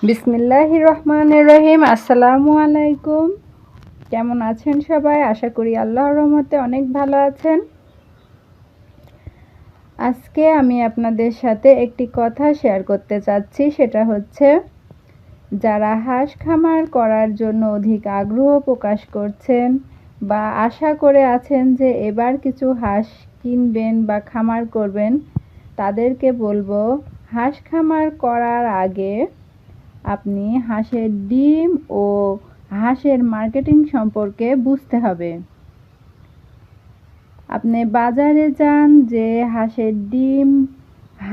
বিসমিল্লাহির রহমানির রহিম। আসসালামু আলাইকুম। কেমন আছেন সবাই? আশা করি আল্লাহর রহমতে অনেক ভালো আছেন। আজকে আমি আপনাদের সাথে একটি কথা শেয়ার করতে চাচ্ছি, সেটা হচ্ছে যারা হাঁস খামার করার জন্য অধিক আগ্রহ প্রকাশ করছেন বা আশা করে আছেন যে এবার কিছু হাঁস কিনবেন বা খামার করবেন, তাদেরকে বলবো হাঁস খামার করার আগে আপনি হাঁসের ডিম ও হাঁসের মার্কেটিং সম্পর্কে বুঝতে হবে। আপনি বাজারে যান, যে হাঁসের ডিম,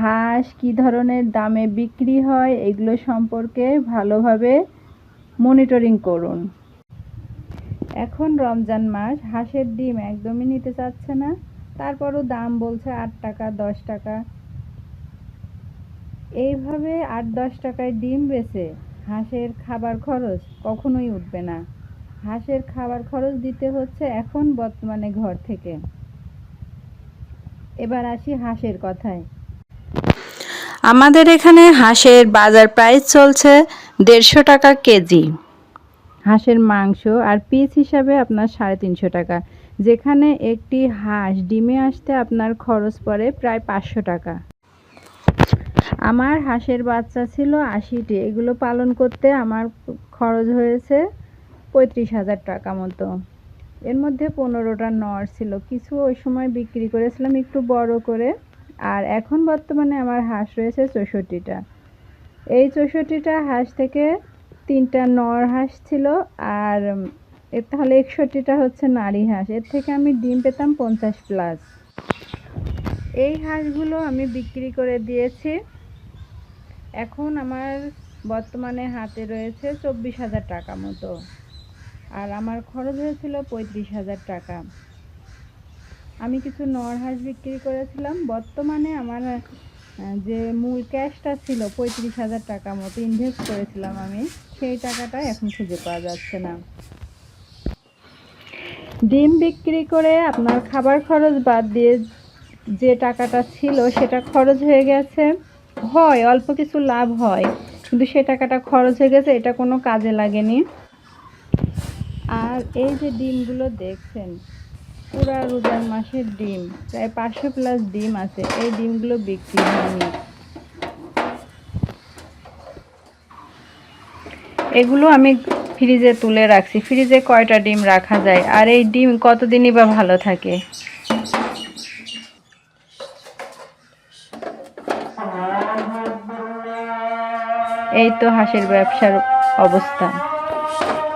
হাঁস কী ধরনের দামে বিক্রি হয় এগুলো সম্পর্কে ভালোভাবে মনিটরিং করুন। এখন রমজান মাস, হাঁসের ডিম একদমই নিতে চাচ্ছে না, তারপরও দাম বলছে 8 টাকা 10 টাকা। এইভাবে 8-10 টাকায় ডিম বেচে হাঁসের খাবার খরচ কখনোই উঠবে না। হাঁসের খাবার খরচ দিতে হচ্ছে এখন বর্তমানে ঘর থেকে। এবার আসি হাঁসের কথায়। আমাদের এখানে হাঁসের বাজার প্রাইস চলছে 150 টাকা কেজি। হাঁসের মাংস আর পিস হিসাবে আপনার 350 টাকা, যেখানে একটি হাঁস ডিমে আসতে আপনার খরচ পড়ে প্রায় 500 টাকা। আমার হাঁসের বাচ্চা ছিল 80টি, এগুলো পালন করতে আমার খরচ হয়েছে 35,000 টাকা মতো। এর মধ্যে 15টা নর ছিল, কিছু ওই সময় বিক্রি করেছিলাম একটু বড় করে। আর এখন বর্তমানে আমার হাঁস রয়েছে 64টা। এই 64টা হাঁস থেকে 3টা নর হাঁস ছিল, আর তাহলে 61টা হচ্ছে নারী হাঁস। এর থেকে আমি ডিম পেতাম 50+। এই হাঁসগুলো আমি বিক্রি করে দিয়েছি। এখন আমার বর্তমানে হাতে রয়েছে 24,000 টাকা মতো, আর আমার খরচ হয়েছিল 35,000 টাকা। আমি কিছু নর হাঁস বিক্রি করেছিলাম। বর্তমানে আমার যে মূল ক্যাশটা ছিল 35,000 টাকা মতো ইনভেস্ট করেছিলাম আমি, সেই টাকাটা এখন খুঁজে পাওয়া যাচ্ছে না। ডিম বিক্রি করে আপনার খাবার খরচ বাদ দিয়ে যে টাকাটা ছিল সেটা খরচ হয়ে গেছে। হয় অল্প কিছু লাভ হয়, কিন্তু সে টাকাটা খরচ হয়ে গেছে, এটা কোনো কাজে লাগেনি। আর এই যে ডিমগুলো দেখছেন, পুরা রোজার মাসের ডিম, প্রায় 500+ ডিম আছে। এই ডিমগুলো বিক্রি হয়নি। এগুলো আমি ফ্রিজে তুলে রাখছি। ফ্রিজে কয়টা ডিম রাখা যায়, আর এই ডিম কতদিনই বা ভালো থাকে। এই তো হাঁসের ব্যবসার অবস্থা।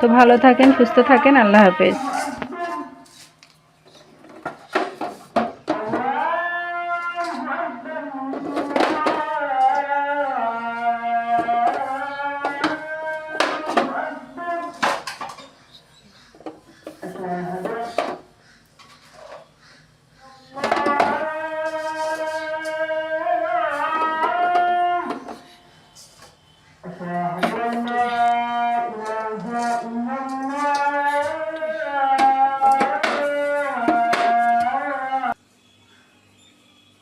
তো ভালো থাকেন, সুস্থ থাকেন, আল্লাহ হাফেজ।